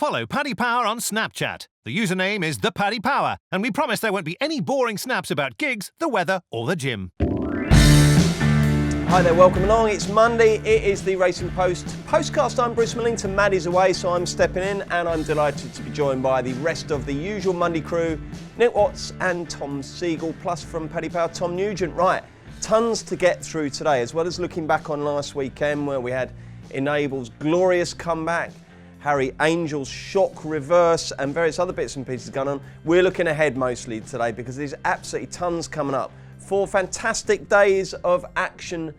Follow Paddy Power on Snapchat. The username is @thepaddypower, and we promise there won't be any boring snaps about gigs, the weather or the gym. Hi there, welcome along. It's Monday. It is the Racing Post Postcast. I'm Bruce Millington. Maddie's away, so I'm stepping in, and I'm delighted to be joined by the rest of the usual Monday crew, Nick Watts and Tom Siegel, plus from Paddy Power, Tom Nugent. Right, tons to get through today, as well as looking back on last weekend where we had Enable's glorious comeback, Harry Angel's shock reverse, and various other bits and pieces going on. We're looking ahead mostly today because there's absolutely tons coming up. 4 fantastic days of action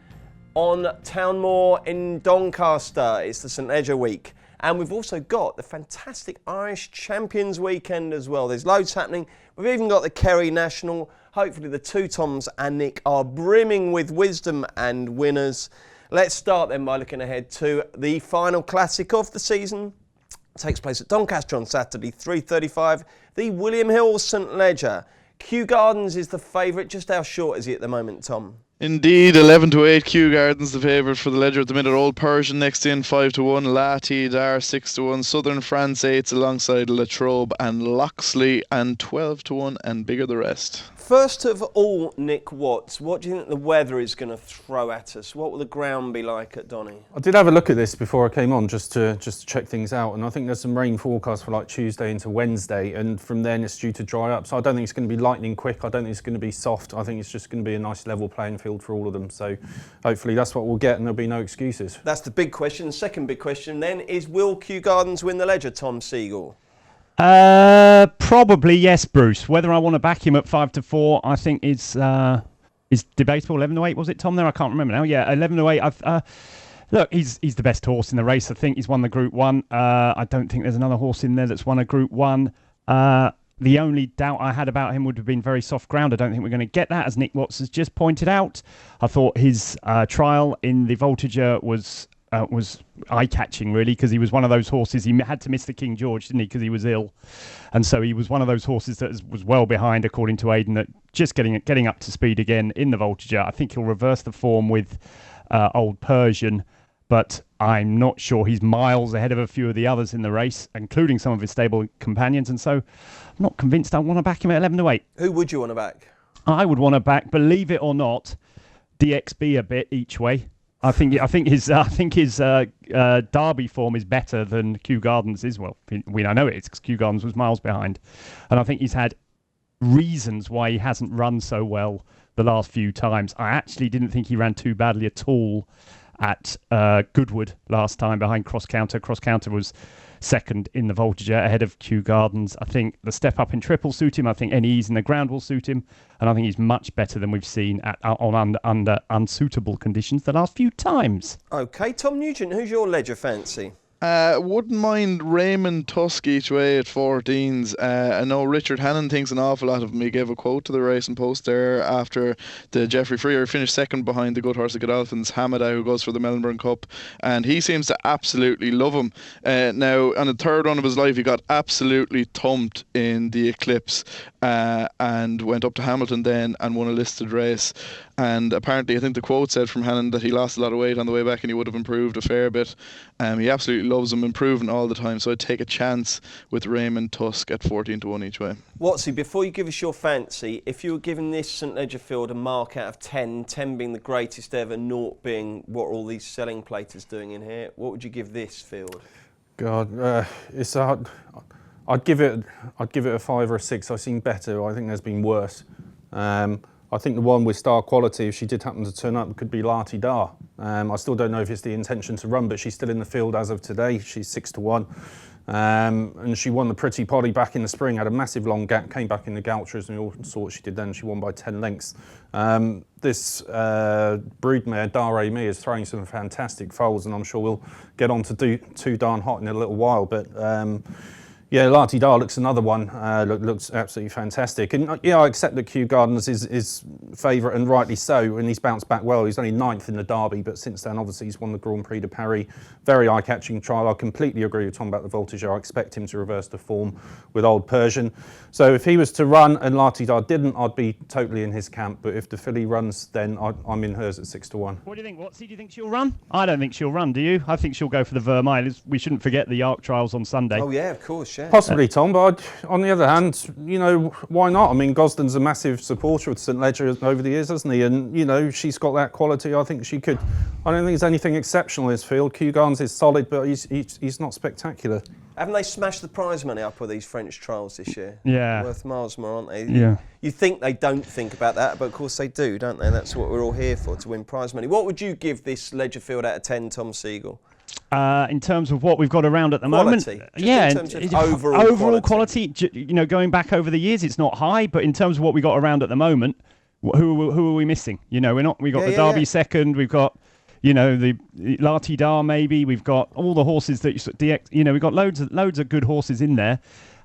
on Townmoor in Doncaster. It's the St Leger week. And we've also got the fantastic Irish Champions weekend as well. There's loads happening. We've even got the Kerry National. Hopefully the two Toms and Nick are brimming with wisdom and winners. Let's start then by looking ahead to the final classic of the season. It takes place at Doncaster on Saturday, 3:35. The William Hill St Leger. Kew Gardens is the favourite. Just how short is he at the moment, Tom? Indeed, 11-8. Kew Gardens the favourite for the Leger at the minute. Old Persian next in 5-1. La Tidar 6-1. Southern France 8s alongside La Trobe and Loxley, and 12-1 and bigger the rest. First of all, Nick Watts, what do you think the weather is going to throw at us? What will the ground be like at Donny? I did have a look at this before I came on just to check things out, and I think there's some rain forecast for like Tuesday into Wednesday, and from then it's due to dry up. So I don't think it's going to be lightning quick. I don't think it's going to be soft. I think it's just going to be a nice level playing field for all of them. So hopefully that's what we'll get, and there'll be no excuses. That's the big question. The second big question then is, will Kew Gardens win the Leger, Tom Siegel? Probably yes, Bruce. Whether I want to back him at 5-4, I think is debatable. 11-8 was it, Tom? There, I can't remember now. Yeah, 11-8. Look, he's the best horse in the race. I think he's won the Group 1. I don't think there's another horse in there that's won a Group 1. The only doubt I had about him would have been very soft ground. I don't think we're going to get that, as Nick Watts has just pointed out. I thought his trial in the Voltigeur was eye-catching, really, because he was one of those horses. He had to miss the King George, didn't he, because he was ill. And so he was one of those horses that was well behind, according to Aidan, that just getting up to speed again in the Voltigeur. I think he'll reverse the form with Old Persian, but I'm not sure. He's miles ahead of a few of the others in the race, including some of his stable companions, and so I'm not convinced I want to back him at 11-8. Who would you want to back? I would want to back, believe it or not, DXB a bit each way. I think his Derby form is better than Kew Gardens is. Well, I know it is, because Kew Gardens was miles behind, and I think he's had reasons why he hasn't run so well the last few times. I actually didn't think he ran too badly at all at Goodwood last time behind Cross Counter. Cross Counter was second in the Voltigeur ahead of Kew Gardens. I think the step up in triple suit him. I think any ease in the ground will suit him, and I think he's much better than we've seen on under unsuitable conditions the last few times. Okay, Tom Nugent, who's your Leger fancy? Wouldn't mind Raymond Tusk each way at 14s. I know Richard Hannon thinks an awful lot of him. He gave a quote to the Racing Post there after the Geoffrey Freer finished second behind the good horse of Godolphins, Hamada, who goes for the Melbourne Cup, and he seems to absolutely love him. Now, on the third run of his life, he got absolutely thumped in the Eclipse and went up to Hamilton then and won a listed race. And apparently, I think the quote said from Hannon that he lost a lot of weight on the way back and he would have improved a fair bit. He absolutely loves him, improving all the time. So I'd take a chance with Raymond Tusk at 14-1 each way. Watsy, before you give us your fancy, if you were giving this St Leger field a mark out of 10, 10 being the greatest ever, 0 being what are all these selling platers doing in here, what would you give this field? God, it's hard. I'd give it a 5 or a 6. I've seen better. I think there's been worse. I think the one with star quality, if she did happen to turn up, could be La Tidar. I still don't know if it's the intention to run, but she's still in the field as of today. She's 6-1. And she won the Pretty Polly back in the spring, had a massive long gap, came back in the Gauchers, and we all saw what she did then. She won by 10 lengths. This broodmare, Dare Me, is throwing some fantastic foals, and I'm sure we'll get on to do Too Darn Hot in a little while. But Yeah, Larty Dar looks another one. Looks absolutely fantastic. And I accept that Kew Gardens is favourite, and rightly so, and he's bounced back well. He's only 9th in the Derby, but since then, obviously, he's won the Grand Prix de Paris. Very eye-catching trial. I completely agree with Tom about the voltage. I expect him to reverse the form with Old Persian. So if he was to run and Larty Dar didn't, I'd be totally in his camp. But if the filly runs, then I'm in hers at 6-1. What do you think, Watsy? Do you think she'll run? I don't think she'll run, do you? I think she'll go for the Vermeil. We shouldn't forget the Arc trials on Sunday. Oh, yeah, of course, yeah. Possibly, Tom, but on the other hand, why not? I mean, Gosden's a massive supporter of St Ledger over the years, hasn't he? And, she's got that quality. I think she could. I don't think there's anything exceptional in his field. Kew Gardens is solid, but he's not spectacular. Haven't they smashed the prize money up with these French trials this year? Yeah. Worth miles more, aren't they? Yeah. You think they don't think about that, but of course they do, don't they? That's what we're all here for, to win prize money. What would you give this Ledger field out of 10, Tom Siegel? In terms of what we've got around at the Quality. moment, Just in terms of overall quality. Going back over the years, it's not high, but in terms of what we got around at the moment, who are we missing? We got the Derby second, we've got the Larty Dar maybe, we've got all the horses that we've got loads of good horses in there.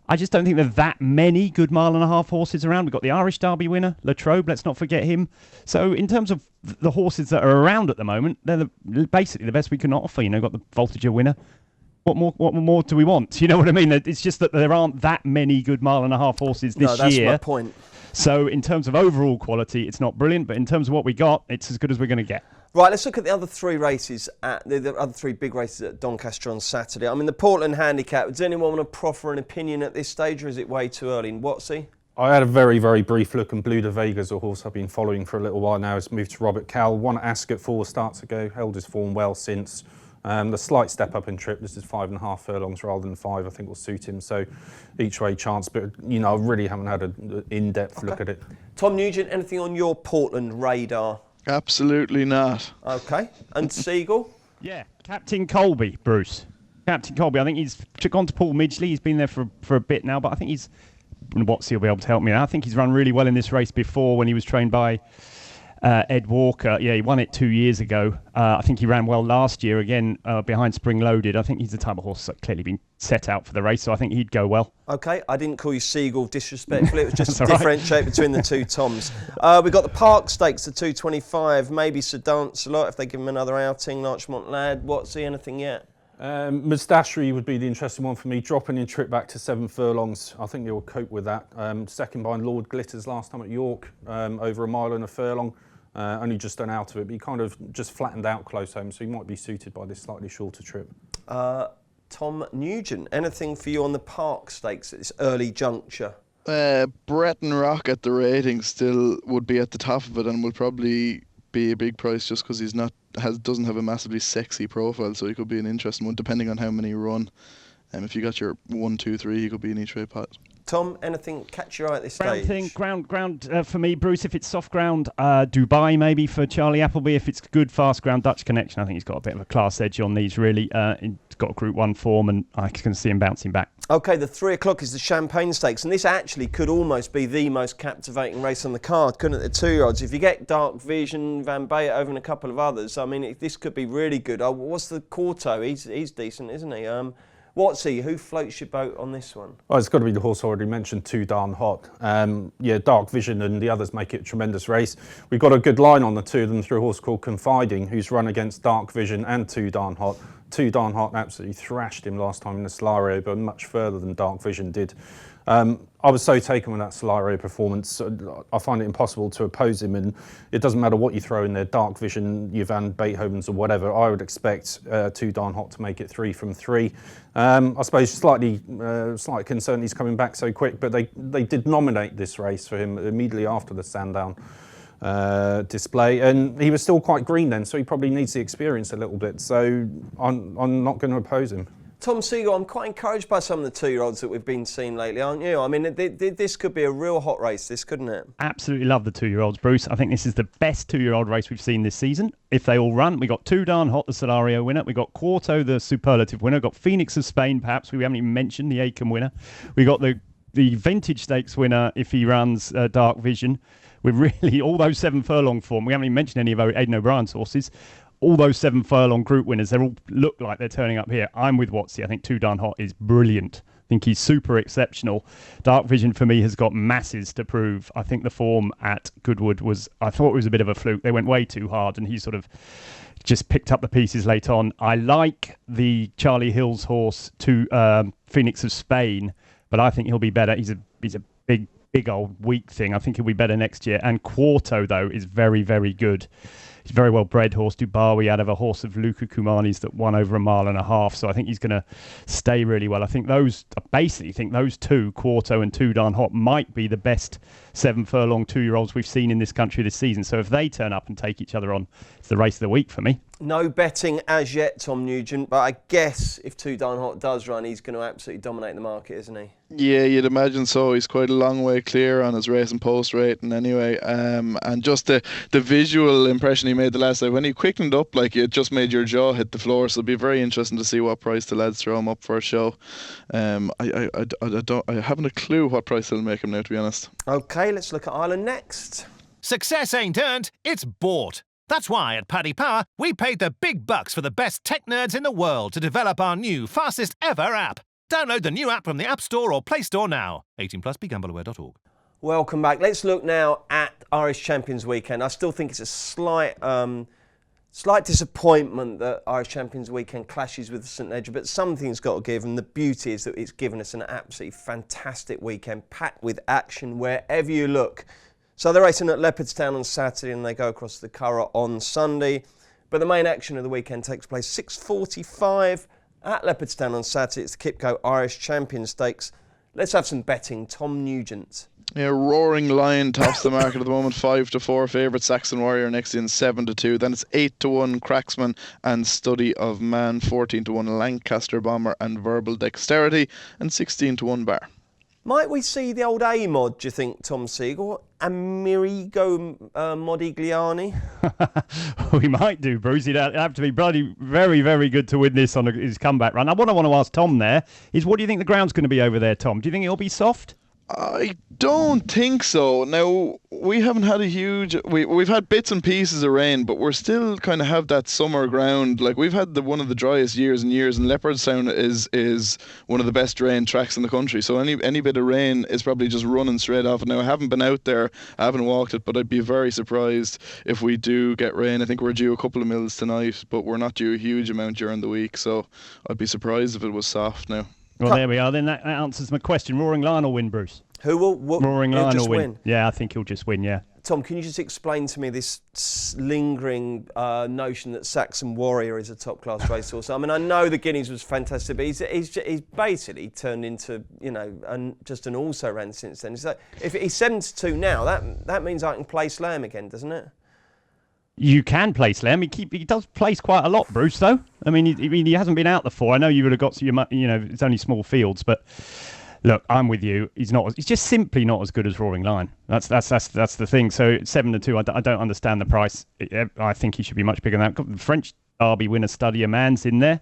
I just don't think there are that many good mile-and-a-half horses around. We've got the Irish Derby winner, Latrobe, let's not forget him. So in terms of the horses that are around at the moment, they're basically the best we can offer. Got the Voltager winner. What more do we want? You know what I mean? It's just that there aren't that many good mile-and-a-half horses this year. No, that's my point. So in terms of overall quality, it's not brilliant, but in terms of what we got, it's as good as we're going to get. Right, let's look at the other three races, the other three big races at Doncaster on Saturday. I mean, the Portland Handicap, does anyone want to proffer an opinion at this stage, or is it way too early? Watsy? I had a very, very brief look, and Blue de Vega's a horse I've been following for a little while now. It's moved to Robert Cowell, won at Ascot 4 starts ago, held his form well since. The slight step up in trip, this is 5.5 furlongs rather than 5, I think will suit him. So each way chance, but I really haven't had an in-depth look at it. Tom Nugent, anything on your Portland radar? Absolutely not. Okay. And Siegel? Yeah, Captain Colby, Bruce. Captain Colby, I think he's gone to Paul Midgley. He's been there for a bit now, but I think Watsy will be able to help me. I think he's run really well in this race before when he was trained by Ed Walker. Yeah, he won it 2 years ago. I think he ran well last year again behind Spring Loaded. I think he's the type of horse that's clearly been set out for the race, so I think he'd go well. Okay, I didn't call you Siegel disrespectfully. It was just to differentiate between the two Toms. We've got the Park Stakes, the 225. Maybe Sir Dancelot if they give him another outing. Larchmont Lad. Watsy, anything yet? Mustachery would be the interesting one for me, dropping in trip back to 7 furlongs. I think he'll cope with that. Second behind Lord Glitters last time at York, over a mile and a furlong. Only just done out of it, but he kind of just flattened out close home, so he might be suited by this slightly shorter trip. Tom Nugent, anything for you on the Park Stakes at this early juncture? Breton Rock at the rating still would be at the top of it and will probably be a big price just because doesn't have a massively sexy profile, so he could be an interesting one depending on how many run. If you got your 1, 2, 3, he could be an each way pot. Tom, anything catch your eye at this stage? Ground for me, Bruce. If it's soft ground, Dubai maybe for Charlie Appleby. If it's good fast ground, Dutch Connection. I think he's got a bit of a class edge on these really. He's got a Group 1 form, and I can see him bouncing back. Okay, the 3 o'clock is the Champagne Stakes, and this actually could almost be the most captivating race on the card, couldn't it? The 2-year-olds. If you get Dark Vision, Van Beethoven, and a couple of others, I mean, this could be really good. What's the Quarto? He's decent, isn't he? Watsy, who floats your boat on this one? Well, it's got to be the horse I already mentioned, Too Darn Hot. Dark Vision and the others make it a tremendous race. We've got a good line on the two of them through a horse called Confiding, who's run against Dark Vision and Too Darn Hot. Too Darn Hot absolutely thrashed him last time in the Solario, but much further than Dark Vision did. I was so taken with that Solario performance. I find it impossible to oppose him, and it doesn't matter what you throw in there, Dark Vision, your Van Beethovens or whatever. I would expect Too Darn Hot to make it 3 from 3. I suppose slightly concerned he's coming back so quick, but they did nominate this race for him immediately after the Sandown display, and he was still quite green then, so he probably needs the experience a little bit. So I'm not going to oppose him. Tom Siegel, I'm quite encouraged by some of the 2-year-olds that we've been seeing lately, aren't you? I mean, this could be a real hot race, this, couldn't it? Absolutely love the 2-year-olds, Bruce. I think this is the best 2-year-old race we've seen this season. If they all run, we got Too Darn Hot, the Solario winner. We got Quarto, the Superlative winner. We got Phoenix of Spain, perhaps. We haven't even mentioned the Acom winner. We got the Vintage Stakes winner if he runs Dark Vision. With really all those 7 furlong form. We haven't even mentioned any of Aidan O'Brien's horses. All those 7 furlong group winners, they all look like they're turning up here. I'm with Watsy. I think Too Darn Hot is brilliant think he's super exceptional. Dark Vision for me has got masses to prove. I think the form at Goodwood I thought it was a bit of a fluke. They went way too hard and he sort of just picked up the pieces late on. I like the Charlie Hills horse to Phoenix of Spain, but I think he'll be better. He's a big old weak thing. I think he'll be better next year. And Quarto, though, is very, very good. He's a very well bred horse. Dubawi out of a horse of Luca Kumani's that won over 1.5 miles. So I think he's going to stay really well. I basically think those two, Quarto and Too Darn Hot, might be the best 7 furlong 2-year-olds we've seen in this country this season. So if they turn up and take each other on, it's the race of the week for me. No betting as yet, Tom Nugent, but I guess if Too Darn Hot does run, he's going to absolutely dominate the market, isn't he? Yeah, you'd imagine so. He's quite a long way clear on his race and post rating anyway. And just the visual impression he made the last day, when he quickened up, like it just made your jaw hit the floor. So it'll be very interesting to see what price the lads throw him up for a show. I haven't a clue what price they'll make him now, to be honest. Okay, let's look at Ireland next. Success ain't earned, it's bought. That's why at Paddy Power, we paid the big bucks for the best tech nerds in the world to develop our new, fastest ever app. Download the new app from the App Store or Play Store now. 18 plus, begambleaware.org. Welcome back. Let's look now at Irish Champions Weekend. I still think it's a slight disappointment that Irish Champions Weekend clashes with the St Leger, but something's got to give, and the beauty is that it's given us an absolutely fantastic weekend, packed with action wherever you look. So they're racing at Leopardstown on Saturday and they go across the Curragh on Sunday. But the main action of the weekend takes place 6:45 at Leopardstown on Saturday. It's the Kipco Irish Champion Stakes. Let's have some betting. Tom Nugent. Yeah, Roaring Lion tops the market at the moment. 5-4 favourite Saxon Warrior next in 7-2. Then it's 8-1 Cracksman and Study of Man. 14-1 Lancaster Bomber and Verbal Dexterity. And 16-1 Bar. Might we see the old A-mod, do you think, Tom Siegel? Amerigo Modigliani? We might do, Bruce. He'd have to be bloody very, very good to win this on his comeback run. What I want to ask Tom there is, what do you think the ground's going to be over there, Tom? Do you think it'll be soft? I don't think so. Now, we haven't had a huge... We've had bits and pieces of rain, but we're still kind of have that summer ground. Like, we've had one of the driest years and years, and Leopardstown is one of the best drained tracks in the country. So any bit of rain is probably just running straight off. Now, I haven't been out there, I haven't walked it, but I'd be very surprised if we do get rain. I think we're due a couple of mils tonight, but we're not due a huge amount during the week. So I'd be surprised if it was soft now. Well, there we are. Then that answers my question. Roaring Lion will win, Bruce. Who will? Roaring Lion will win. Yeah, I think he'll just win, yeah. Tom, can you just explain to me this lingering notion that Saxon Warrior is a top-class racehorse? I mean, I know the Guineas was fantastic, but he's basically turned into, just an also-ran since then. So if he's 7-2 now, that means I can play Slam again, doesn't it? You can place Slam. He does place quite a lot, Bruce, though. I mean, he hasn't been out the 4. I know you would have got to it's only small fields, but look, I'm with you. He's just simply not as good as Roaring Lion. That's the thing. So 7-2, I don't understand the price. I think he should be much bigger than that. The French Derby winner Study a Man's in there.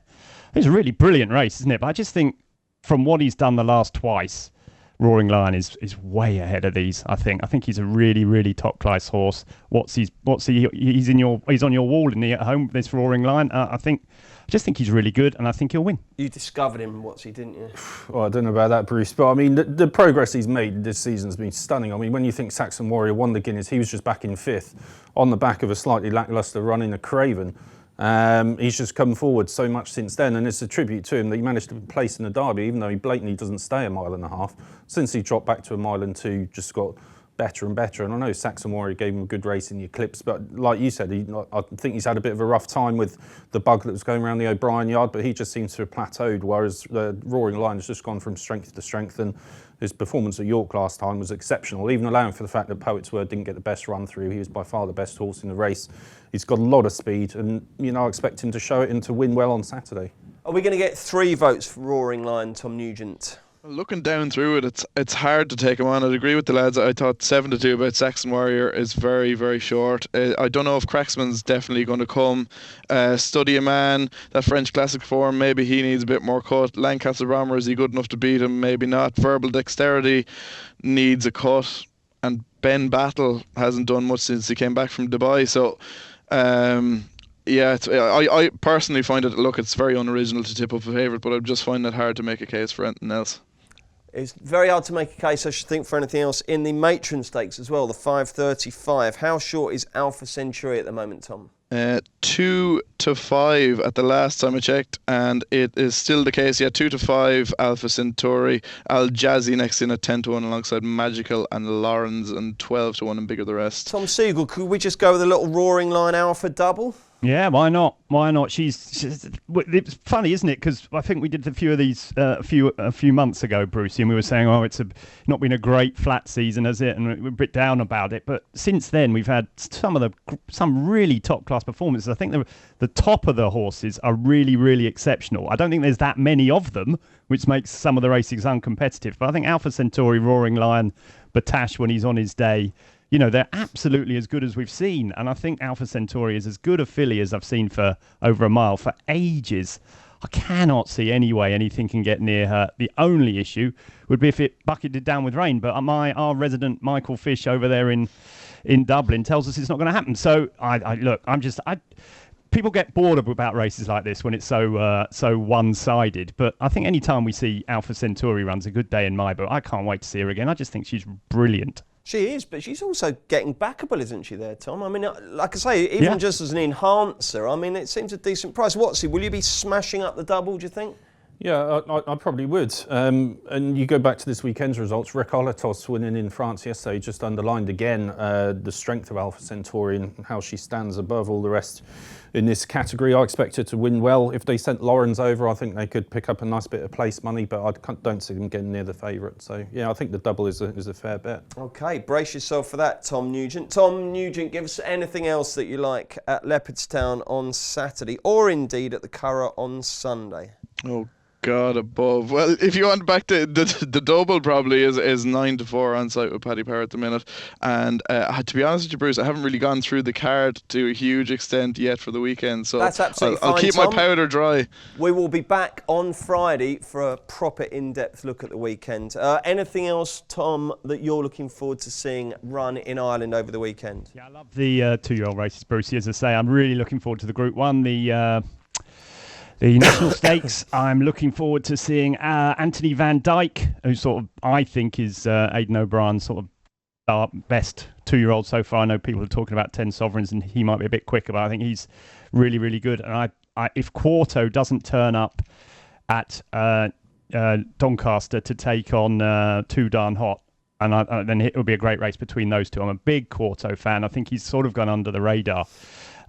It's a really brilliant race, isn't it? But I just think from what he's done the last twice, Roaring Lion is way ahead of these. I think he's a really, really top class horse. He's on your wall in the at home. This Roaring Lion. I just think he's really good, and I think he'll win. You discovered him, didn't you? Well, I don't know about that, Bruce, but I mean the progress he's made this season has been stunning. I mean, when you think Saxon Warrior won the Guineas, he was just back in 5th on the back of a slightly lacklustre run in a Craven. He's just come forward so much since then, and it's a tribute to him that he managed to place in the Derby, even though he blatantly doesn't stay 1.5 miles. Since he dropped back to 1.2 miles, just got better and better. And I know Saxon Warrior gave him a good race in the Eclipse, but like you said, I think he's had a bit of a rough time with the bug that was going around the O'Brien yard, but he just seems to have plateaued, whereas the Roaring Lion has just gone from strength to strength, and his performance at York last time was exceptional, even allowing for the fact that Poet's Word didn't get the best run through. He was by far the best horse in the race. He's got a lot of speed, and I expect him to show it and to win well on Saturday. Are we going to get 3 votes for Roaring Lion, Tom Nugent? Looking down through it, it's hard to take him on. I'd agree with the lads. I thought 7-2 about Saxon Warrior is very, very short. I don't know if Cracksman's definitely going to come. Study a Man, that French classic form, maybe he needs a bit more cut. Lancaster Bomber, is he good enough to beat him? Maybe not. Verbal Dexterity needs a cut. And Ben Battle hasn't done much since he came back from Dubai. So, I personally find it's very unoriginal to tip up a favourite, but I just find it hard to make a case for anything else. It's very hard to make a case, I should think, for anything else in the matron stakes as well, the 5:35. How short is Alpha Centauri at the moment, Tom? 2 to 5 at the last time I checked, and it is still the case. 2 to 5 Alpha Centauri, Al Jazzy next in at 10 to 1 alongside Magical and Lawrence, and 12 to 1 and Bigger the Rest. Tom Siegel, could we just go with a little roaring line Alpha double? Yeah, why not? Why not? She's it's funny, isn't it? Because I think we did a few of these a few months ago, Brucey, and we were saying, it's not been a great flat season, has it? And we were a bit down about it. But since then, we've had some really top class performances. I think the top of the horses are really, really exceptional. I don't think there's that many of them, which makes some of the racings uncompetitive. But I think Alpha Centauri, Roaring Lion, Batash when he's on his day, they're absolutely as good as we've seen. And I think Alpha Centauri is as good a filly as I've seen for over a mile for ages. I cannot see any way anything can get near her. The only issue would be if it bucketed down with rain. But our resident Michael Fish over there in Dublin tells us it's not going to happen. So people get bored about races like this when it's so one-sided. But I think any time we see Alpha Centauri runs a good day in my book, I can't wait to see her again. I just think she's brilliant. She is, but she's also getting backable, isn't she there, Tom? I mean, like I say, even just as an enhancer, I mean, it seems a decent price. Watsy, will you be smashing up the double, do you think? Yeah, I probably would. And you go back to this weekend's results, Recolatos winning in France yesterday just underlined again the strength of Alpha Centauri and how she stands above all the rest in this category. I expect her to win well. If they sent Lawrence over, I think they could pick up a nice bit of place money, but I don't see them getting near the favourite. So, yeah, I think the double is a fair bet. OK, brace yourself for that, Tom Nugent. Tom Nugent, give us anything else that you like at Leopardstown on Saturday, or indeed at the Curragh on Sunday. Oh, God above. Well, if you want back to the double, probably is 9 to 4 on site with Paddy Power at the minute. And to be honest with you, Bruce, I haven't really gone through the card to a huge extent yet for the weekend. So that's absolutely I'll fine, keep Tom. my powder dry. We will be back on Friday for a proper in-depth look at the weekend. Anything else, Tom, that you're looking forward to seeing run in Ireland over the weekend? Yeah, I love the 2-year-old races, Brucey. As I say, I'm really looking forward to the Group 1, the National Stakes. I'm looking forward to seeing Anthony Van Dyke, who sort of, I think, is Aidan O'Brien's sort of our best 2-year-old so far. I know people are talking about 10 Sovereigns and he might be a bit quicker, but I think he's really, really good. And if Quarto doesn't turn up at Doncaster to take on Too Darn Hot, and then it will be a great race between those two. I'm a big Quarto fan. I think he's sort of gone under the radar.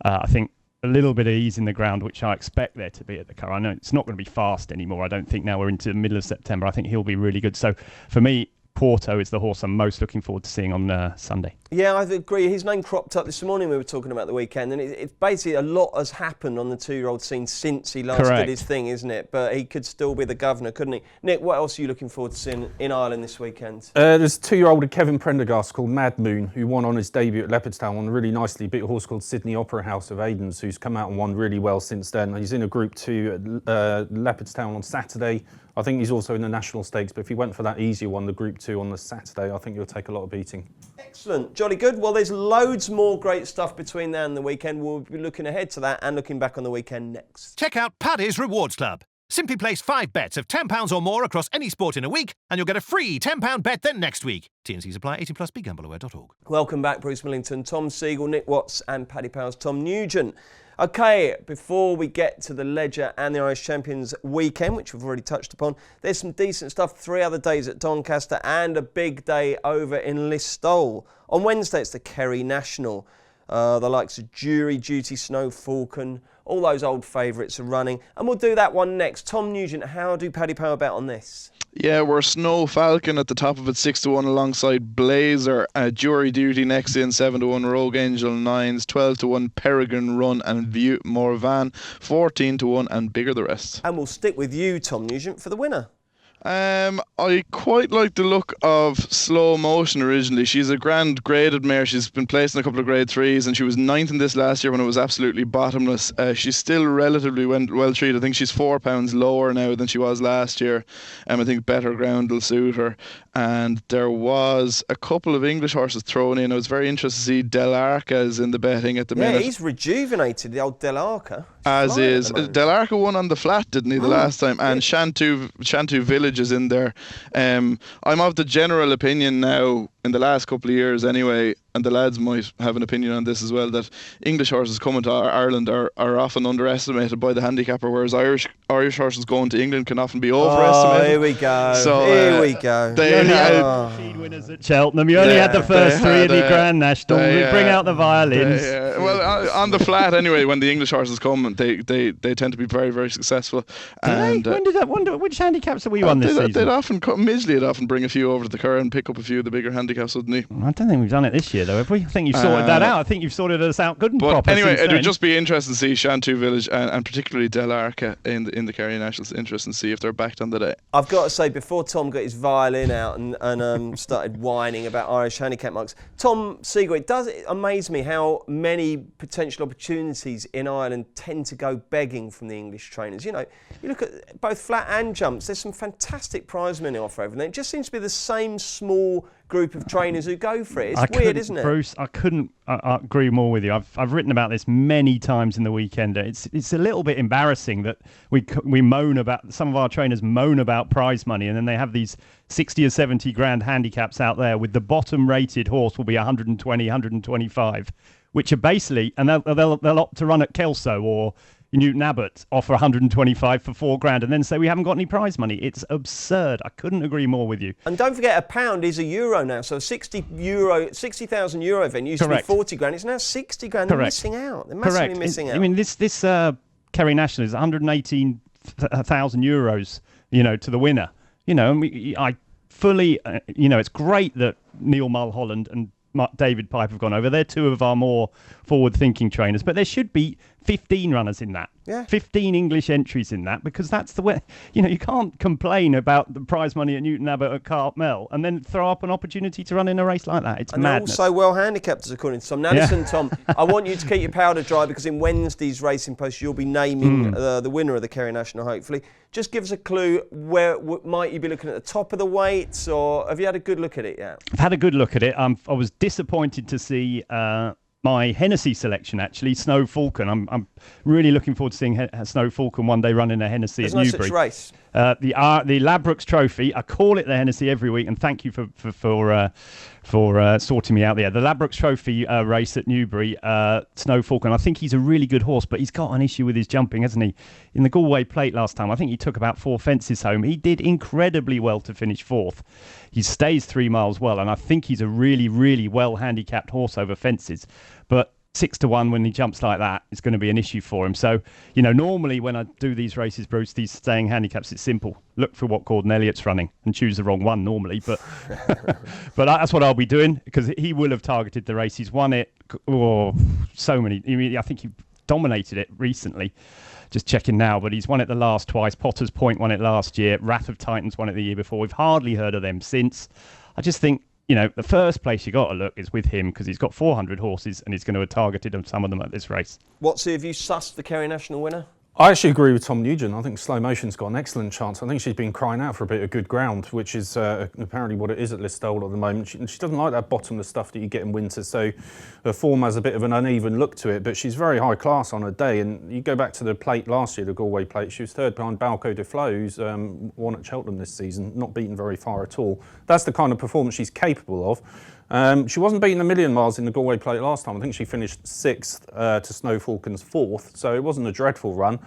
I think a little bit of ease in the ground, which I expect there to be at the Curragh. I know it's not going to be fast anymore. I don't think now we're into the middle of September. I think he'll be really good. So for me, Porto is the horse I'm most looking forward to seeing on Sunday. Yeah, I agree. His name cropped up this morning. We were talking about the weekend, and it's basically a lot has happened on the 2-year-old scene since he last did his thing, isn't it? But he could still be the governor, couldn't he? Nick, what else are you looking forward to seeing in Ireland this weekend? There's a 2-year-old Kevin Prendergast called Mad Moon, who won on his debut at Leopardstown, won really nicely. Beat a horse called Sydney Opera House of Aiden's, who's come out and won really well since then. He's in a Group 2 at Leopardstown on Saturday. I think he's also in the National Stakes, but if he went for that easier one, the Group 2 on the Saturday, I think he'll take a lot of beating. Excellent. Jolly good. Well, there's loads more great stuff between now and the weekend. We'll be looking ahead to that and looking back on the weekend next. Check out Paddy's Rewards Club. Simply place 5 bets of £10 or more across any sport in a week, and you'll get a free £10 bet then next week. T&Cs apply. 18+. BeGambleAware.org. Welcome back, Bruce Millington, Tom Siegel, Nick Watts and Paddy Power's Tom Nugent. OK, before we get to the Ledger and the Irish Champions weekend, which we've already touched upon, there's some decent stuff. 3 other days at Doncaster and a big day over in Listowel. On Wednesday, it's the Kerry National. The likes of Jury Duty, Snow Falcon, all those old favourites are running. And we'll do that one next. Tom Nugent, how do Paddy Power bet on this? Yeah, we're Snow Falcon at the top of it, 6 to 1 alongside Blazer. Jury Duty next in, 7 to 1. Rogue Angel 9s, 12 to 1. Peregrine Run and View Morvan, 14 to 1, and Bigger the Rest. And we'll stick with you, Tom Nugent, for the winner. I quite like the look of Slow Motion originally. She's a grand graded mare. She's been placed in a couple of grade 3s, and she was 9th in this last year when it was absolutely bottomless. She's still relatively well treated. I think she's £4 lower now than she was last year. I think better ground will suit her. And there was a couple of English horses thrown in. I was very interested to see Del Arca is in the betting at the minute. Yeah, he's rejuvenated, the old Del Arca. As is. Del Arca won on the flat, didn't he, the last time? And Shantou Village Village is in there. I'm of the general opinion now, in the last couple of years anyway, and the lads might have an opinion on this as well, that English horses coming to Ireland are often underestimated by the handicapper, whereas Irish horses going to England can often be overestimated. Oh, here we go. So, here we go. They Feed winners at Cheltenham. You only had the first three in the Grand National. Bring out the violins. Well, on the flat anyway, when the English horses come, they tend to be very, very successful. And when did that? Which handicaps have we won this season? They'd often Midgley would often bring a few over to the Kerr and pick up a few of the bigger handicaps, wouldn't he? I don't think we've done it this year, though, have we? I think you've sorted that out. I think you've sorted us out good and proper. But anyway, it then. would just be interesting to see Shantou Village and particularly Del Arca in the Kerry Nationals. Interesting to see if they're backed on the day. I've got to say, before Tom got his violin out and started whining about Irish handicap marks, Tom Seagull, it does amaze me how many potential opportunities in Ireland tend to go begging from the English trainers. You know, you look at both flat and jumps, there's some fantastic prize money offer over there. It just seems to be the same small group of trainers who go for it. It's weird, isn't it? Bruce, I couldn't agree more with you. I've written about this many times in the Weekender. It's a little bit embarrassing that we moan about, some of our trainers moan about prize money, and then they have these 60 or 70 grand handicaps out there with the bottom rated horse will be 120, 125, which are basically, and they'll opt to run at Kelso or Newton Abbott, offer 125 for £4,000 and then say we haven't got any prize money. It's absurd. I couldn't agree more with you. And don't forget, a pound is €1 now. So a 60,000 euro venue used to be 40 grand. It's now 60 grand. They're missing out. They're massively missing out. I mean, this Kerry National is 118,000 euros, to the winner. I fully, it's great that Neil Mulholland and David Pipe have gone over. They're two of our more forward-thinking trainers, but there should be 15 runners in that. Yeah. 15 English entries in that, because that's the way. You can't complain about the prize money at Newton Abbott at Cartmel and then throw up an opportunity to run in a race like that. It's madness. They're also well handicapped, according to Tom. Now listen, Tom, I want you to keep your powder dry, because in Wednesday's Racing Post you'll be naming the winner of the Kerry National, hopefully. Just give us a clue. Where might you be looking at the top of the weights, or have you had a good look at it yet? I've had a good look at it. I was disappointed to see my Hennessy selection, actually, Snow Falcon. I'm really looking forward to seeing Snow Falcon one day running a Hennessy at Newbury. There's no such race. The Ladbrokes Trophy. I call it the Hennessy every week, and thank you for sorting me out there. The Ladbrokes Trophy race at Newbury, Snow Falcon. I think he's a really good horse, but he's got an issue with his jumping, hasn't he? In the Galway Plate last time, I think he took about 4 fences home. He did incredibly well to finish fourth. He stays 3 miles well, and I think he's a really, really well handicapped horse over fences. But 6-1 when he jumps like that is going to be an issue for him. So, normally when I do these races, Bruce, these staying handicaps, it's simple. Look for what Gordon Elliott's running and choose the wrong one normally. But but that's what I'll be doing, because he will have targeted the race. He's won it. So many. I think he dominated it recently. Just checking now, but he's won it the last twice. Potter's Point won it last year. Wrath of Titans won it the year before. We've hardly heard of them since. I just think, the first place you got to look is with him, because he's got 400 horses and he's going to have targeted some of them at this race. Have you sussed the Kerry National winner? I actually agree with Tom Nugent. I think Slow Motion's got an excellent chance. I think she's been crying out for a bit of good ground, which is apparently what it is at Listowel at the moment. She doesn't like that bottomless stuff that you get in winter, so her form has a bit of an uneven look to it, but she's very high class on her day. And you go back to the plate last year, the Galway Plate, she was third behind Balco de Flo, who's won at Cheltenham this season, not beaten very far at all. That's the kind of performance she's capable of. She wasn't beating a million miles in the Galway Plate last time. I think she finished 6th to Snow Falcon's 4th, so it wasn't a dreadful run.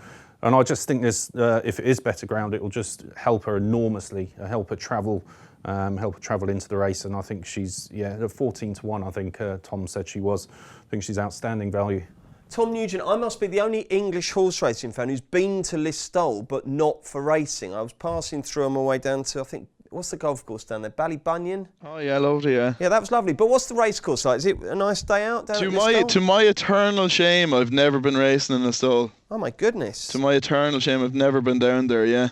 And I just think this, if it is better ground, it will just help her enormously, help her travel into the race. And I think she's, 14-1, I think Tom said she was. I think she's outstanding value. Tom Nugent, I must be the only English horse racing fan who's been to Listowel, but not for racing. I was passing through on my way down to, I think, what's the golf course down there? Ballybunion? Oh yeah, lovely, yeah. Yeah, that was lovely. But what's the race course like? Is it a nice day out down at Listowel? To my eternal shame, I've never been racing in Listowel. Oh my goodness. To my eternal shame, I've never been down there, yeah.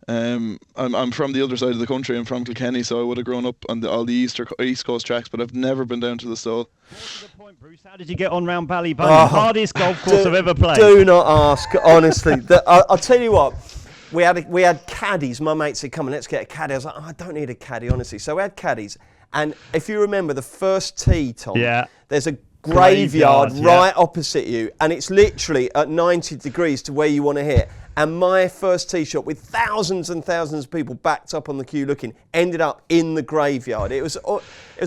I'm from the other side of the country. I'm from Kilkenny, so I would have grown up on all the East Coast tracks, but I've never been down to Listowel. What's the point, Bruce? How did you get on round Ballybunion? Hardest golf course I've ever played. Do not ask, honestly. I'll tell you what. We had caddies. My mate said, come on, let's get a caddy. I was like, I don't need a caddy, honestly. So we had caddies. And if you remember the first tee, Tom, there's a graveyard right opposite you. And it's literally at 90 degrees to where you want to hit. And my first tee shot, with thousands and thousands of people backed up on the queue looking, ended up in the graveyard. It was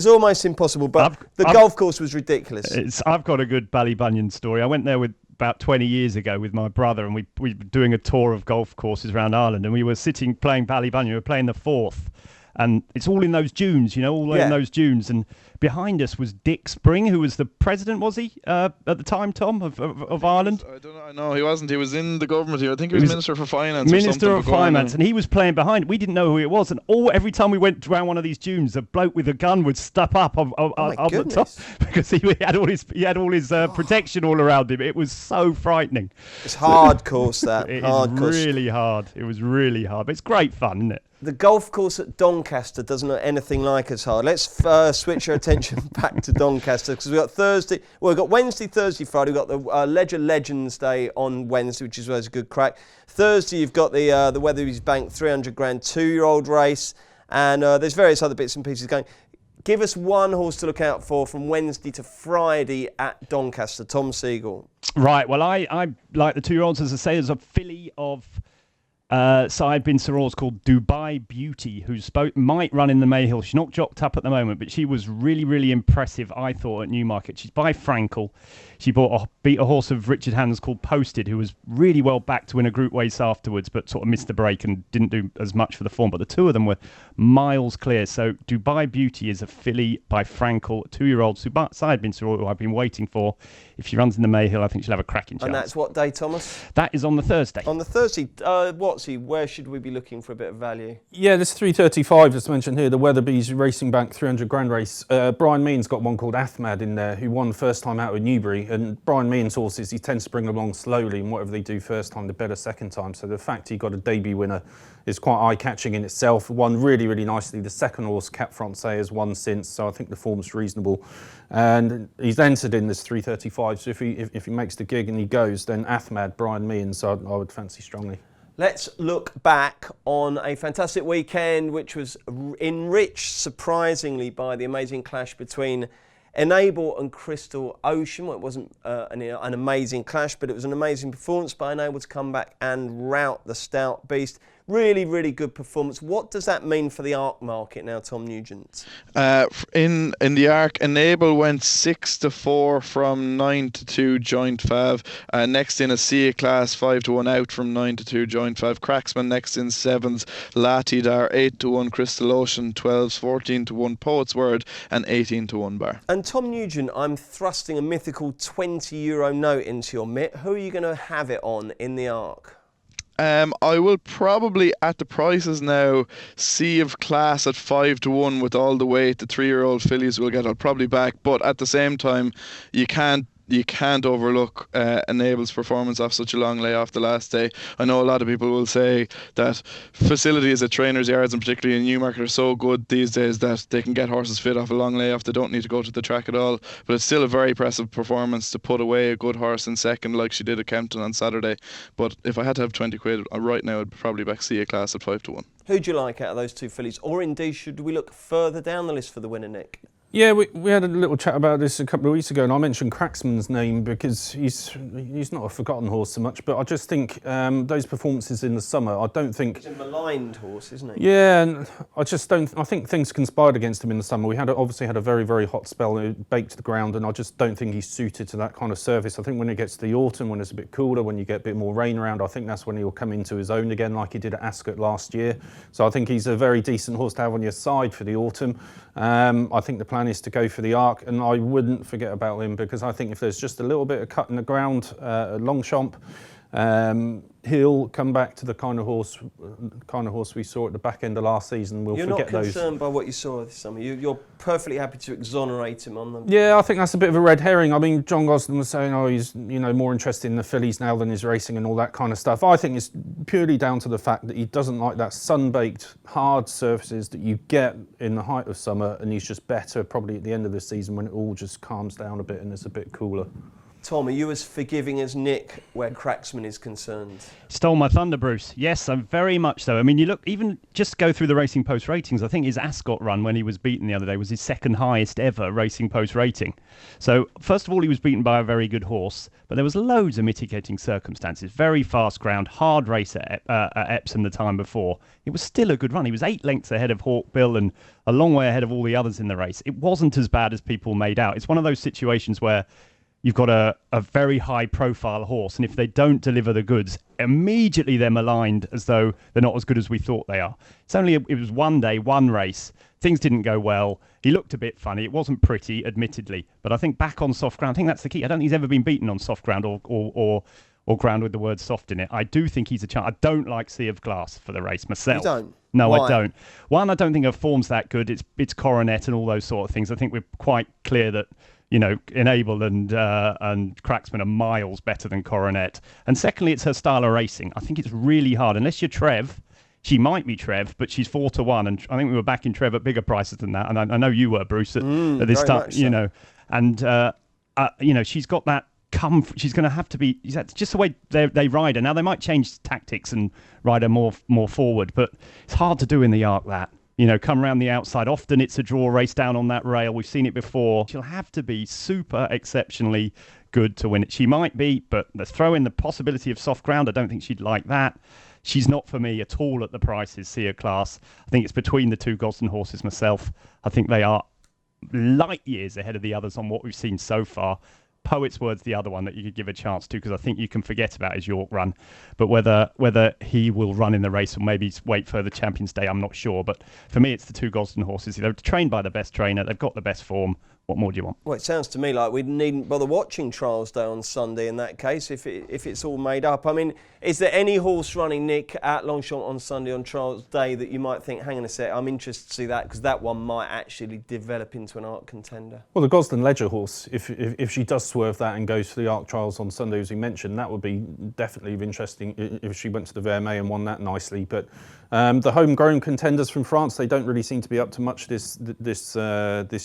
almost impossible, but the golf course was ridiculous. I've got a good Ballybunion story. I went there about 20 years ago with my brother, and we were doing a tour of golf courses around Ireland, and we were sitting playing Ballybunion. We were playing the fourth, and it's all in those dunes, in those dunes. And behind us was Dick Spring, who was the president, was he, at the time, Tom, of Ireland? I don't know. No, he wasn't. He was in the government here. I think he was Minister for Finance. Minister of Finance, and he was playing behind. We didn't know who it was, and every time we went around one of these dunes, a bloke with a gun would step up on the top because he had all his protection all around him. It was so frightening. It's hard course, that. It is really hard. It was really hard, but it's great fun, isn't it? The golf course at Doncaster doesn't look anything like as hard. Let's switch our attention back to Doncaster, because we've got Wednesday, Thursday, Friday. We've got the Ledger Legends Day on Wednesday, which is always a good crack. Thursday, you've got the Weatherby's Bank 300 grand 2-year-old race, and there's various other bits and pieces going. Give us one horse to look out for from Wednesday to Friday at Doncaster, Tom Siegel. Right, well, I like the 2-year-olds, as I say. There's a filly of Saeed bin Saror's called Dubai Beauty, who might run in the Mayhill. She's not jocked up at the moment, but she was really, really impressive, I thought, at Newmarket. She's by Frankel. She beat a horse of Richard Hannon's called Posted, who was really well backed to win a group race afterwards, but sort of missed the break and didn't do as much for the form. But the two of them were miles clear. So Dubai Beauty is a filly by Frankel, 2-year-old Saeed bin Saror, who I've been waiting for. If she runs in the Mayhill, I think she'll have a cracking chance. And that's what day, Thomas? That is on the Thursday. On the Thursday. Where should we be looking for a bit of value? Yeah, this 335 that's mentioned here, the Weatherby's Racing Bank 300 grand race. Brian Mean's got one called Ahmad in there, who won first time out with Newbury. And Brian Mean's horses, he tends to bring them along slowly, and whatever they do first time, the better second time. So the fact he got a debut winner is quite eye-catching in itself. Won really, really nicely. The second horse, Cap Francais, has won since, so I think the form's reasonable. And he's entered in this 335, so if he makes the gig and he goes, then Ahmad, Brian Mean, so I would fancy strongly. Let's look back on a fantastic weekend, which was enriched, surprisingly, by the amazing clash between Enable and Crystal Ocean. Well, it wasn't an amazing clash, but it was an amazing performance by Enable to come back and rout the stout beast. Really, really good performance. What does that mean for the ARC market now, Tom Nugent? In the ARC, Enable went 6-4 from 9-2 joint fav. Next in a CA class, 5-1 out from 9-2 joint fav. Cracksman next in 7s. Latidar 8-1. Crystal Ocean 12s. 14-1 Poet's Word and 18-1 Bar. And Tom Nugent, I'm thrusting a mythical €20 note into your mitt. Who are you going to have it on in the ARC? I will probably, at the prices now, Sea of Class at 5-1 with all the weight the 3-year-old fillies will get. I'll probably back, but at the same time, you can't overlook Enable's performance off such a long layoff the last day. I know a lot of people will say that facilities at trainers' yards, and particularly in Newmarket, are so good these days that they can get horses fit off a long layoff. They don't need to go to the track at all. But it's still a very impressive performance to put away a good horse in second like she did at Kempton on Saturday. But if I had to have 20 quid right now, I'd probably back CA Class at 5-1. Who do you like out of those two fillies? Or indeed, should we look further down the list for the winner, Nick? Yeah, we had a little chat about this a couple of weeks ago, and I mentioned Cracksman's name because he's not a forgotten horse so much, but I just think those performances in the summer, I don't think... He's a maligned horse, isn't he? Yeah, and I think things conspired against him in the summer. We obviously had a very, very hot spell, baked to the ground, and I just don't think he's suited to that kind of surface. I think when it gets to the autumn, when it's a bit cooler, when you get a bit more rain around, I think that's when he'll come into his own again like he did at Ascot last year. So I think he's a very decent horse to have on your side for the autumn. I think the plan is to go for the ARC, and I wouldn't forget about him because I think if there's just a little bit of cut in the ground, Longchamp, he'll come back to the kind of horse we saw at the back end of last season. We'll forget those. You're not concerned by what you saw this summer. You're perfectly happy to exonerate him on them. Yeah, I think that's a bit of a red herring. I mean, John Gosden was saying, he's more interested in the fillies now than his racing and all that kind of stuff. I think it's purely down to the fact that he doesn't like that sun-baked, hard surfaces that you get in the height of summer, and he's just better probably at the end of the season when it all just calms down a bit and it's a bit cooler. Tom, are you as forgiving as Nick where Cracksman is concerned? Stole my thunder, Bruce. Yes, I'm very much so. I mean, you look, even just go through the Racing Post ratings, I think his Ascot run when he was beaten the other day was his second highest ever Racing Post rating. So, first of all, he was beaten by a very good horse, but there was loads of mitigating circumstances. Very fast ground, hard race at Epsom the time before. It was still a good run. He was 8 lengths ahead of Hawkbill and a long way ahead of all the others in the race. It wasn't as bad as people made out. It's one of those situations where you've got a very high-profile horse, and if they don't deliver the goods, immediately they're maligned as though they're not as good as we thought they are. It was one day, one race. Things didn't go well. He looked a bit funny. It wasn't pretty, admittedly. But I think back on soft ground, I think that's the key. I don't think he's ever been beaten on soft ground or ground with the word soft in it. I do think he's a chance. I don't like Sea of Glass for the race myself. You don't? No, Why? I don't. One, I don't think her form's that good. It's Coronet and all those sort of things. I think we're quite clear that, you know, Enable and Cracksman are miles better than Coronet. And secondly, it's her style of racing. I think it's really hard. Unless you're Trev, she might be Trev, but she's 4-1. And I think we were backing Trev at bigger prices than that. And I know you were, Bruce, at this time, so. you know. And, you know, she's got that comfort. She's going to have to be, that's just the way they ride her. Now, they might change tactics and ride her more forward, but it's hard to do in the Arc that. You know, come around the outside. Often it's a draw race down on that rail. We've seen it before. She'll have to be super exceptionally good to win it. She might be, but let's throw in the possibility of soft ground. I don't think she'd like that. She's not for me at all at the prices, Sea of Class. I think it's between the two Gosden horses myself. I think they are light years ahead of the others on what we've seen so far. Poet's Word's the other one that you could give a chance to, because I think you can forget about his York run. But whether he will run in the race or maybe wait for the Champions Day, I'm not sure. But for me, it's the two Gosden horses. They're trained by the best trainer. They've got the best form. What more do you want? Well, it sounds to me like we needn't bother watching Trials Day on Sunday in that case, if it's all made up. I mean, is there any horse running, Nick, at Longchamp on Sunday on Trials Day that you might think, hang on a sec, I'm interested to see that, because that one might actually develop into an Arc contender? Well, the Gosden Ledger horse, if she does swerve that and goes to the Arc Trials on Sunday, as you mentioned, that would be definitely interesting if she went to the Vermeer and won that nicely. But the homegrown contenders from France, they don't really seem to be up to much this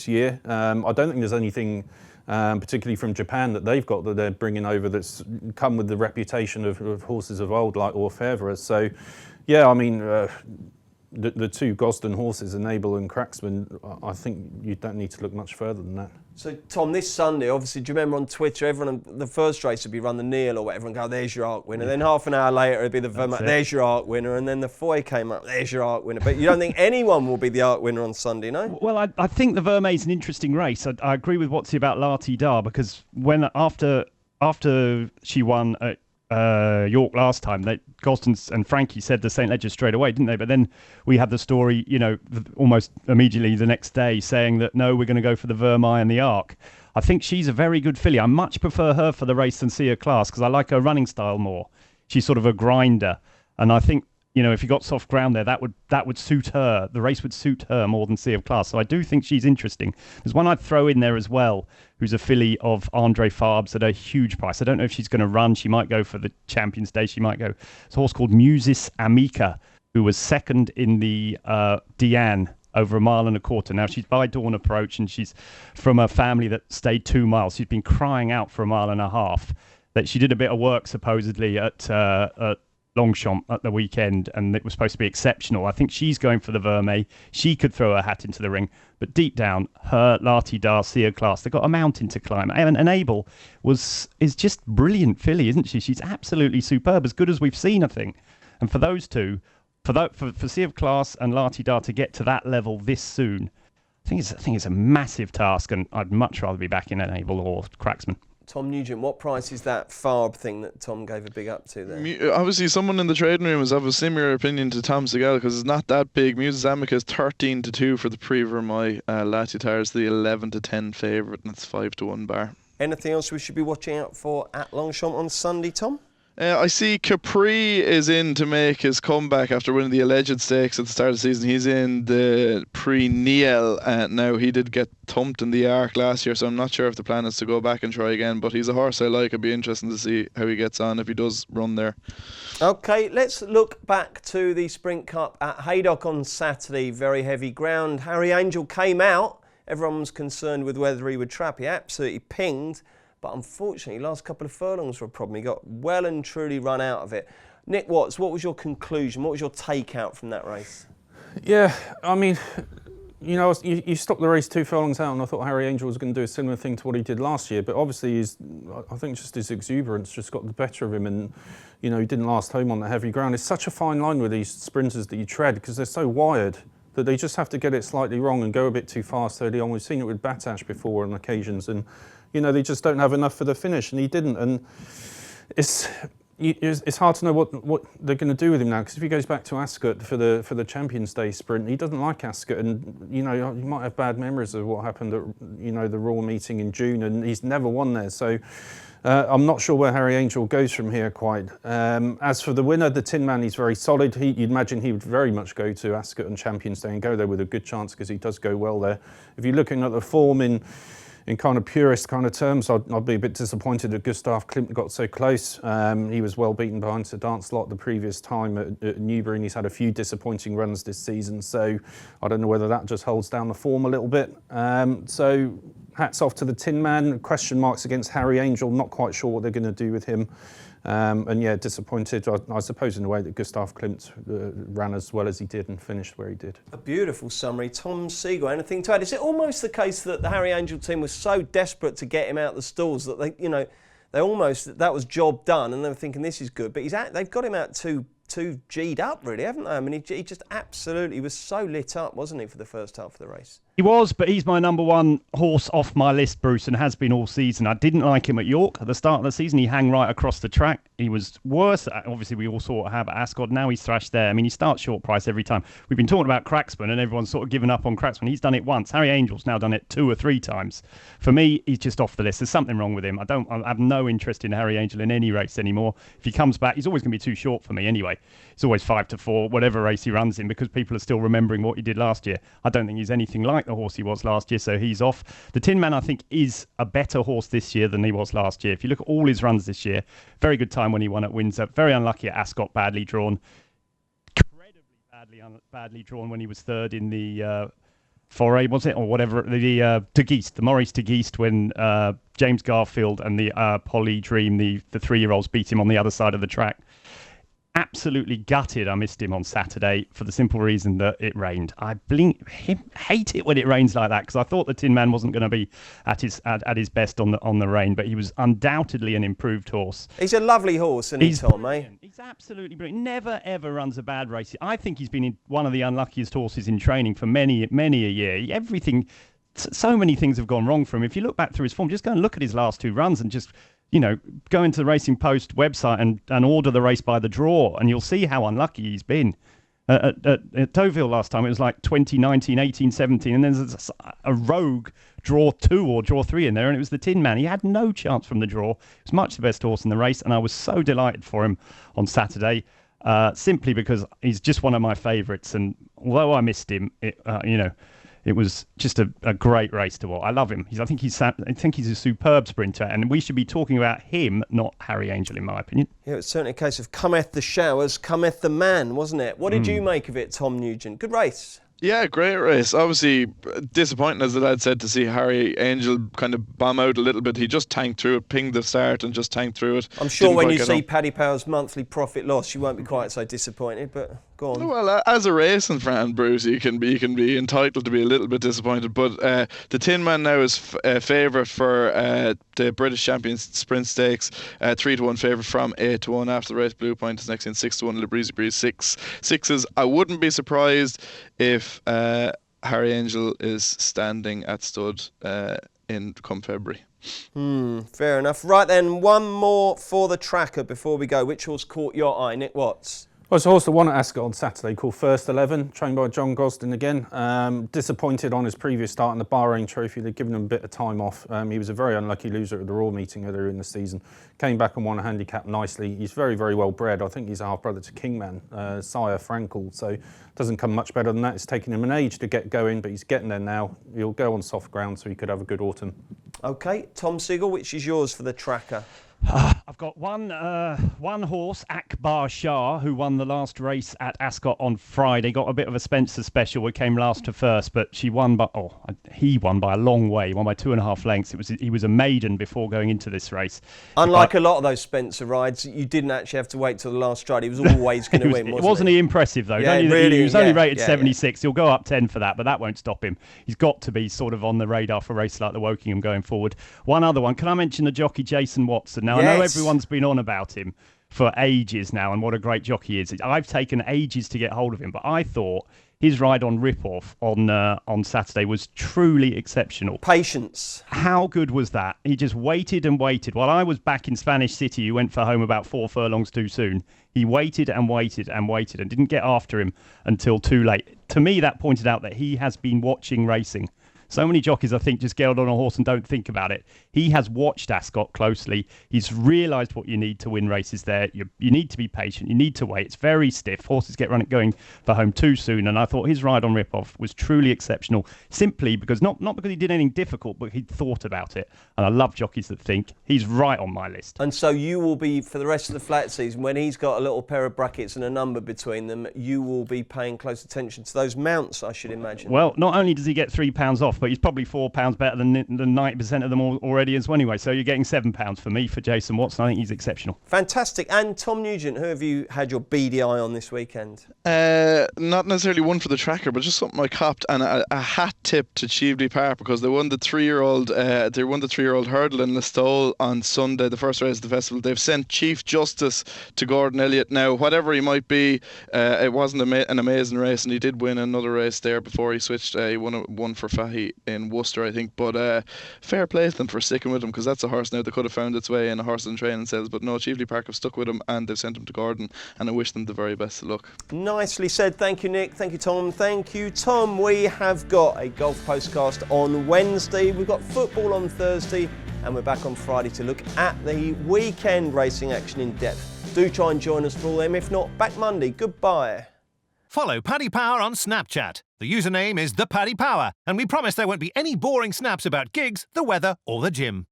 year. I don't think there's anything particularly from Japan that they've got that they're bringing over that's come with the reputation of horses of old like Orfevre. So, yeah, I mean, the two Gosden horses, Enable and Cracksman, I think you don't need to look much further than that. So, Tom, this Sunday, obviously, do you remember on Twitter, everyone, the first race would be run the Neil or whatever and go, there's your Arc winner. Then half an hour later, it'd be the Vermont, there's your Arc winner. And then the Foy came up, there's your Arc winner. But you don't think anyone will be the Arc winner on Sunday, no? Well, I think the Vermeer is an interesting race. I agree with Watsy about Lati Dar, because after she won at York last time, Gosden and Frankie said the St. Ledger straight away, didn't they? But then we had the story, you know, almost immediately the next day saying that, no, we're going to go for the Vermeer and the Arc. I think she's a very good filly. I much prefer her for the race than Sea of Class, because I like her running style more. She's sort of a grinder. And I think, you know, if you got soft ground there, that would suit her. The race would suit her more than Sea of Class. So I do think she's interesting. There's one I'd throw in there as well, who's a filly of Andre Farb's at a huge price. I don't know if she's going to run. She might go for the Champions Day. She might go. It's a horse called Musis Amica, who was second in the Diane over 1.25 miles. Now, she's by Dawn Approach, and she's from a family that stayed 2 miles. She's been crying out for 1.5 miles. That she did a bit of work, supposedly, at Longchamp at the weekend, and it was supposed to be exceptional. I think she's going for the Vermeer. She could throw her hat into the ring, but deep down, her Lati Dar, Sea of Class, they've got a mountain to climb. And Enable is just brilliant filly, isn't she? She's absolutely superb, as good as we've seen, I think. And for those two, for Sea of Class and Lati Dar to get to that level this soon, I think it's a massive task, and I'd much rather be back in Enable or Cracksman. Tom Nugent, what price is that Farb thing that Tom gave a big up to there? Obviously, someone in the trading room is of a similar opinion to Tom Segal, because it's not that big. Musis Amica is 13-2 for the Prix-Vermeil. Lati Dar is the 11-10 favourite, and it's 5-1 bar. Anything else we should be watching out for at Longchamp on Sunday, Tom? I see Capri is in to make his comeback after winning the alleged stakes at the start of the season. He's in the Prix Niel now. He did get thumped in the Arc last year, so I'm not sure if the plan is to go back and try again, but he's a horse I like. It'd be interesting to see how he gets on if he does run there. OK, let's look back to the Sprint Cup at Haydock on Saturday. Very heavy ground. Harry Angel came out. Everyone was concerned with whether he would trap. He absolutely pinged. but unfortunately, last couple of furlongs were a problem. He got well and truly run out of it. Nick Watts, what was your conclusion? What was your takeout from that race? Yeah, I mean, you know, you stopped the race 2 furlongs out, and I thought Harry Angel was going to do a similar thing to what he did last year. But obviously, I think just his exuberance just got the better of him, and you know, he didn't last home on the heavy ground. It's such a fine line with these sprinters that you tread because they're so wired that they just have to get it slightly wrong and go a bit too fast early on. We've seen it with Batash before on occasions, and you know, they just don't have enough for the finish, and he didn't. And it's hard to know what they're going to do with him now, because if he goes back to Ascot for the Champions Day sprint, he doesn't like Ascot, and you know, you might have bad memories of what happened at, you know, the Royal meeting in June, and he's never won there. So I'm not sure where Harry Angel goes from here quite. As for the winner, the Tin Man, he's very solid. You'd imagine he would very much go to Ascot and Champions Day and go there with a good chance, because he does go well there. If you're looking at the form in kind of purist kind of terms, I'd be a bit disappointed that Gustav Klimt got so close. He was well beaten behind Sir Dancelot the previous time at Newbury, and he's had a few disappointing runs this season. So I don't know whether that just holds down the form a little bit. So hats off to the Tin Man. Question marks against Harry Angel. Not quite sure what they're going to do with him. And yeah, disappointed, I suppose, in a way that Gustav Klimt ran as well as he did and finished where he did. A beautiful summary. Tom Siegel, anything to add? Is it almost the case that the Harry Angel team was so desperate to get him out the stalls that they almost, that was job done, and they were thinking this is good, but they've got him out too G'd up, really, haven't they? I mean, he just absolutely was so lit up, wasn't he, for the first half of the race? He was, but he's my number one horse off my list, Bruce, and has been all season. I didn't like him at York at the start of the season. He hung right across the track. He was worse. Obviously, we all saw what happened at Ascot. Now he's thrashed there. I mean, he starts short price every time. We've been talking about Cracksman, and everyone's sort of given up on Cracksman. He's done it once. Harry Angel's now done it 2 or 3 times. For me, he's just off the list. There's something wrong with him. I have no interest in Harry Angel in any race anymore. If he comes back, he's always going to be too short for me anyway. It's always 5 to 4, whatever race he runs in, because people are still remembering what he did last year. I don't think he's anything like the horse he was last year, so he's off. The Tin Man, I think, is a better horse this year than he was last year. If you look at all his runs this year, very good time when he won at Windsor, very unlucky at Ascot, badly drawn, incredibly badly drawn when he was third in the Foray, was it, or whatever, the De Geest, the Maurice De Geest, when James Garfield and the Polly Dream, the 3-year-olds, beat him on the other side of the track. Absolutely gutted I missed him on Saturday for the simple reason that it rained. I hate it when it rains like that, because I thought the Tin Man wasn't going to be at his best on the rain, but he was undoubtedly an improved horse. He's a lovely horse, isn't he, Tom, eh? He's absolutely brilliant. Never ever runs a bad race. I think he's been one of the unluckiest horses in training for many a year. So many things have gone wrong for him. If you look back through his form, just go and look at his last 2 runs and just, you know, go into the Racing Post website and order the race by the draw, and you'll see how unlucky he's been. At Deauville last time, it was like 2019, 18, 17, and then there's a rogue draw 2 or draw 3 in there, and it was the Tin Man. He had no chance from the draw. He was much the best horse in the race, and I was so delighted for him on Saturday, simply because he's just one of my favourites, and although I missed him, it was just a great race to watch. I love him. I think he's a superb sprinter, and we should be talking about him, not Harry Angel, in my opinion. Yeah, it's certainly a case of cometh the showers, cometh the man, wasn't it? What did you make of it, Tom Nugent? Good race. Yeah, great race. Obviously, disappointing, as the lad said, to see Harry Angel kind of bomb out a little bit. He just tanked through it, pinged the start and just tanked through it. I'm sure when you see Paddy Power's monthly profit loss, you won't be quite so disappointed, but go on. Well, as a racing fan, Bruce, you can be entitled to be a little bit disappointed. But the Tin Man now is favourite for the British Champions Sprint Stakes. 3-1 favourite from 8-1 after the race. Blue Point is next in 6-1. Le Breezy Breeze 6s. I wouldn't be surprised if Harry Angel is standing at stud come February. Fair enough. Right then, one more for the tracker before we go. Which horse caught your eye, Nick Watts? Well, it's a horse that won at Ascot on Saturday called First 11, trained by John Gosden again. Disappointed on his previous start in the Bahrain Trophy. They'd given him a bit of time off. He was a very unlucky loser at the Royal meeting earlier in the season. Came back and won a handicap nicely. He's very, very well bred. I think he's a half-brother to Kingman, sire Frankel, so doesn't come much better than that. It's taken him an age to get going, but he's getting there now. He'll go on soft ground, so he could have a good autumn. OK, Tom Siegel, which is yours for the tracker? I've got one horse, Akbar Shah, who won the last race at Ascot on Friday. Got a bit of a Spencer special. It came last to first, but he won by a long way. He won by 2.5 lengths. He was a maiden before going into this race. Unlike a lot of those Spencer rides, you didn't actually have to wait till the last stride. He was always going to win, wasn't he? Impressive though? Yeah, he was only rated 76. He'll go up 10 for that, but that won't stop him. He's got to be sort of on the radar for races like the Wokingham going forward. One other one. Can I mention the jockey Jason Watson? Now, I know everyone's been on about him for ages now and what a great jockey he is. I've taken ages to get hold of him, but I thought his ride on Rip-Off on Saturday was truly exceptional. Patience. How good was that? He just waited and waited. While I was back in Spanish City, who went for home about 4 furlongs too soon, he waited and waited and waited and didn't get after him until too late. To me, that pointed out that he has been watching racing. So many jockeys, I think, just get on a horse and don't think about it. He has watched Ascot closely. He's realised what you need to win races there. You need to be patient. You need to wait. It's very stiff. Horses get going for home too soon. And I thought his ride on Rip-Off was truly exceptional, simply because, not because he did anything difficult, but he thought about it. And I love jockeys that think. He's right on my list. And so you will be, for the rest of the flat season, when he's got a little pair of brackets and a number between them, you will be paying close attention to those mounts, I should imagine. Well, not only does he get £3 off, but he's probably £4 better than 90% of them already as well anyway. So you're getting £7 for me for Jason Watson. I think he's exceptional. Fantastic. And Tom Nugent, who have you had your beady eye on this weekend? Not necessarily one for the tracker, but just something I copped, and a hat tip to Cheveley Park, because they won the 3-year-old hurdle in Listowel on Sunday, the first race of the festival. They've sent Chief Justice to Gordon Elliott. Now, whatever he might be, it wasn't an amazing race, and he did win another race there before he switched. He won one for Fahy in Worcester, I think, but fair play to them for sticking with him, because that's a horse now that could have found its way in a horse and training sales, but no, Cheveley Park have stuck with him and they've sent him to Gordon, and I wish them the very best of luck. Nicely said. Thank you, Nick. Thank you, Tom. Thank you, Tom. We have got a golf postcast on Wednesday, we've got football on Thursday, and we're back on Friday to look at the weekend racing action in depth. Do try and join us for all them. If not, back Monday. Goodbye. Follow Paddy Power on Snapchat. The username is ThePaddyPower, and we promise there won't be any boring snaps about gigs, the weather, or the gym.